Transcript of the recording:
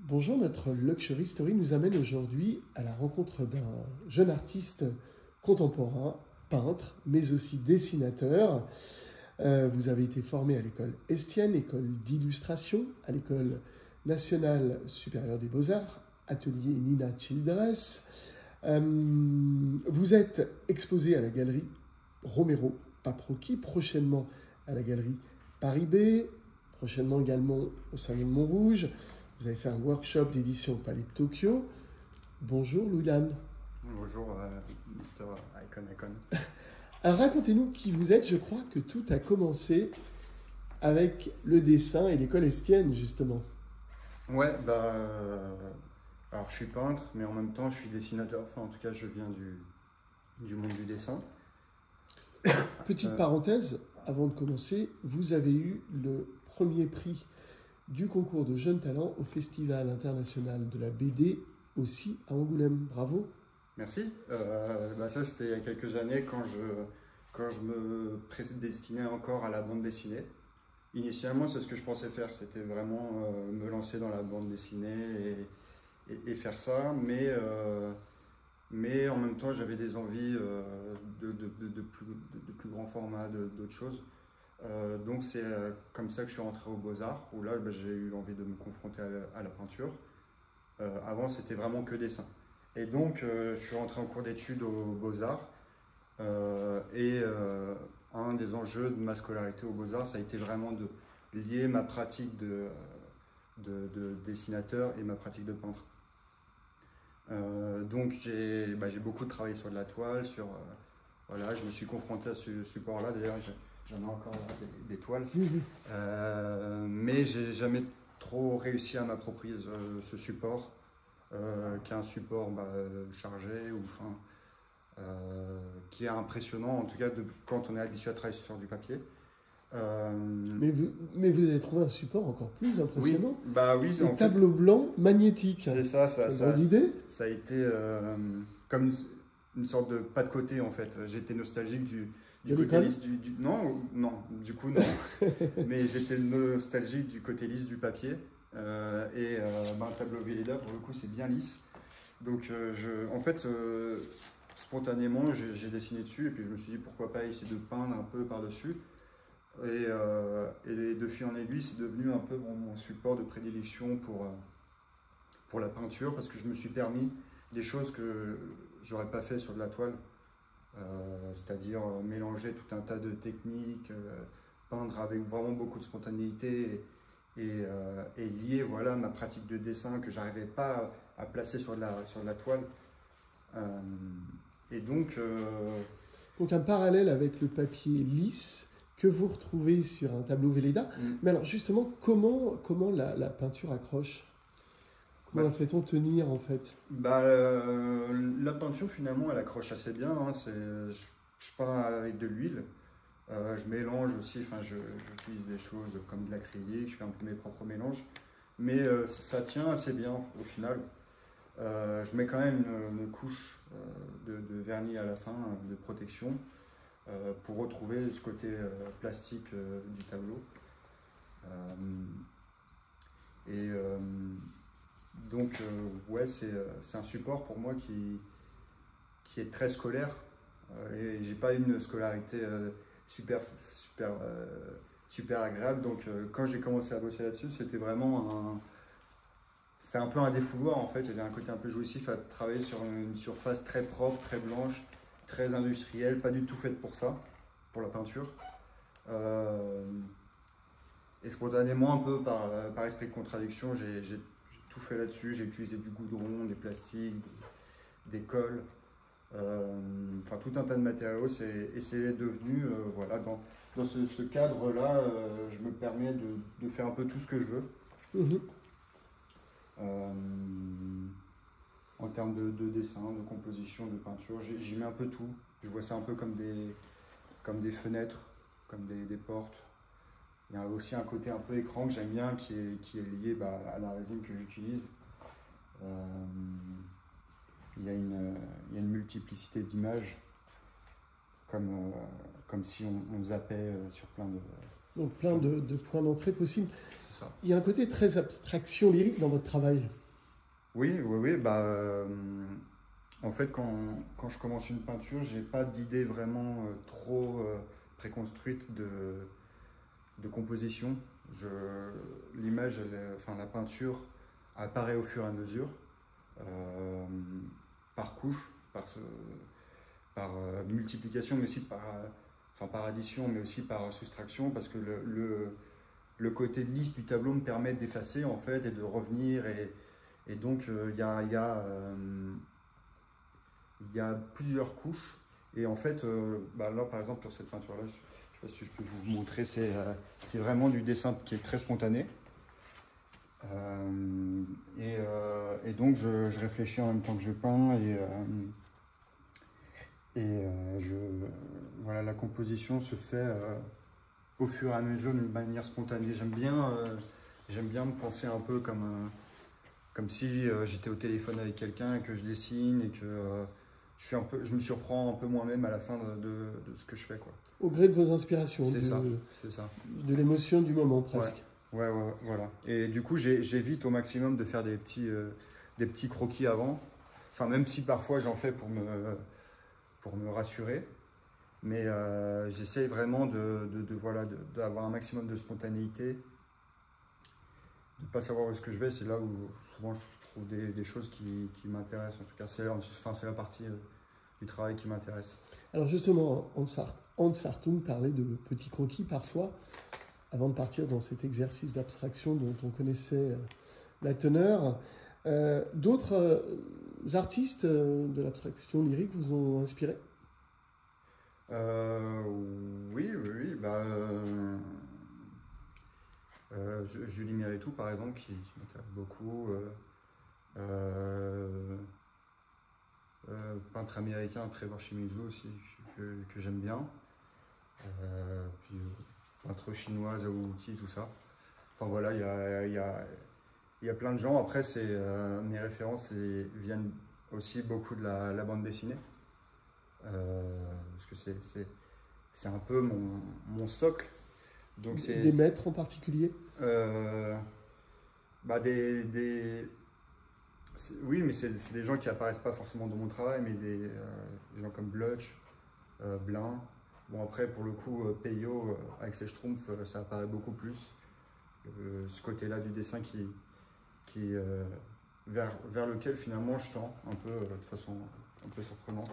Bonjour, notre Luxury Story nous amène aujourd'hui à la rencontre d'un jeune artiste contemporain, peintre, mais aussi dessinateur. Vous avez été formé à l'école Estienne, école d'illustration, à l'école nationale supérieure des beaux-arts, atelier Nina Childress. Vous êtes exposé à la galerie Romero Paprocki, prochainement à la galerie Paris B, prochainement également au Salon de Montrouge. Vous avez fait un workshop d'édition au Palais de Tokyo. Bonjour Louis-Lanne. Bonjour Mr. Icon. Alors racontez-nous qui vous êtes. Je crois que tout a commencé avec le dessin et l'école Estienne justement. Ouais, alors je suis peintre, mais en même temps je suis dessinateur. Enfin, en tout cas, je viens du monde du dessin. Petite parenthèse, avant de commencer, vous avez eu le premier prix du concours de jeunes talents au Festival international de la BD, aussi à Angoulême. Bravo. Merci. Ça, c'était il y a quelques années quand je me prédestinais encore à la bande dessinée. Initialement, c'est ce que je pensais faire, c'était vraiment me lancer dans la bande dessinée et faire ça, mais en même temps, j'avais des envies de plus grand format, d'autres choses. Donc c'est comme ça que je suis rentré aux Beaux-Arts, où là j'ai eu envie de me confronter à la peinture. Avant c'était vraiment que dessin. Et donc je suis rentré en cours d'études aux Beaux-Arts. Un des enjeux de ma scolarité aux Beaux-Arts, ça a été vraiment de lier ma pratique de dessinateur et ma pratique de peintre. Donc j'ai beaucoup travaillé sur de la toile, voilà, je me suis confronté à ce support-là. D'ailleurs, j'en ai encore des toiles, mais j'ai jamais trop réussi à m'approprier ce support, qui est un support chargé ou qui est impressionnant, en tout cas quand on est habitué à travailler sur du papier. Mais vous avez trouvé un support encore plus impressionnant. Oui, un tableau blanc magnétique. C'est ça, ça a été comme une sorte de pas de côté en fait. J'étais nostalgique du côté lisse non, du coup non. Mais j'étais nostalgique du côté lisse du papier. Un tableau Velleda, pour le coup, c'est bien lisse. Donc spontanément, j'ai dessiné dessus et puis je me suis dit pourquoi pas essayer de peindre un peu par-dessus. Et de fil en aiguille, c'est devenu un peu mon support de prédilection pour la peinture, parce que je me suis permis des choses que j'aurais pas fait sur de la toile, c'est-à-dire mélanger tout un tas de techniques, peindre avec vraiment beaucoup de spontanéité et lier voilà, ma pratique de dessin que j'arrivais pas à placer sur de la toile. Donc un parallèle avec le papier lisse que vous retrouvez sur un tableau Velleda. Mais alors justement, comment la peinture accroche? Comment la fait-on tenir en fait? La peinture finalement elle accroche assez bien, hein. Je peins avec de l'huile, je mélange aussi, j'utilise des choses comme de l'acrylique, je fais un peu mes propres mélanges, mais ça tient assez bien au final. Je mets quand même une couche de vernis à la fin, de protection, pour retrouver ce côté plastique du tableau. C'est un support pour moi qui est très scolaire, et j'ai pas une scolarité super agréable. Donc quand j'ai commencé à bosser là-dessus, c'était vraiment c'était un peu un défouloir en fait. Il y avait un côté un peu jouissif à travailler sur une surface très propre, très blanche, très industrielle, pas du tout faite pour ça, pour la peinture. Et spontanément, un peu par esprit de contradiction, j'ai tout fait là-dessus. J'ai utilisé du goudron, des plastiques, des colles, tout un tas de matériaux. Et c'est devenu, voilà, dans ce cadre-là, je me permets de faire un peu tout ce que je veux. En termes de dessin, de composition, de peinture, j'y mets un peu tout. Je vois ça un peu comme des fenêtres, comme des portes. Il y a aussi un côté un peu écran que j'aime bien, qui est lié à la résine que j'utilise. Il y a une multiplicité d'images, comme si on zappait sur plein de... Donc plein de points d'entrée possibles. ça. Il y a un côté très abstraction lyrique dans votre travail. Oui, oui, oui. En fait, quand je commence une peinture, j'ai pas d'idée vraiment trop préconstruite de composition. L'image, enfin la peinture apparaît au fur et à mesure, euh, par couche, par multiplication, mais aussi par addition, mais aussi par soustraction, parce que le côté lisse du tableau me permet d'effacer en fait et de revenir. Et donc il y a plusieurs couches. Et en fait, là par exemple, pour cette peinture-là, je ne sais pas si je peux vous montrer, c'est vraiment du dessin qui est très spontané. Et donc je réfléchis en même temps que je peins voilà, la composition se fait au fur et à mesure d'une manière spontanée. J'aime bien me penser un peu comme si j'étais au téléphone avec quelqu'un et que je dessine et que je me surprends un peu moi-même à la fin de ce que je fais, quoi. Au gré de vos inspirations, C'est ça. de l'émotion du moment presque. Ouais, voilà. Et du coup, j'évite au maximum de faire des petits croquis avant. Enfin, même si parfois j'en fais pour me rassurer. Mais j'essaye vraiment d'avoir un maximum de spontanéité, de ne pas savoir où est-ce que je vais. C'est là où souvent je trouve des choses qui m'intéressent. En tout cas, c'est la partie du travail qui m'intéresse. Alors justement, Hans Hartung parlait de petits croquis parfois, avant de partir dans cet exercice d'abstraction dont on connaissait la teneur. D'autres artistes de l'abstraction lyrique vous ont inspiré? Oui. Julie Méritou, par exemple, qui m'intéresse beaucoup. Peintre américain, Trevor Shimizu aussi, que j'aime bien. Puis peintre chinois, Zhao Wuti, tout ça. Enfin voilà, il y a plein de gens. Après, mes références viennent aussi beaucoup de la bande dessinée. Parce que c'est un peu mon socle. Donc des maîtres en particulier? Oui, mais c'est des gens qui apparaissent pas forcément dans mon travail, mais des gens comme Blutch, Blin. Bon, après, pour le coup, Peyo, Axel Schtroumpf, ça apparaît beaucoup plus. Ce côté-là du dessin vers lequel finalement je tends un peu de façon un peu surprenante.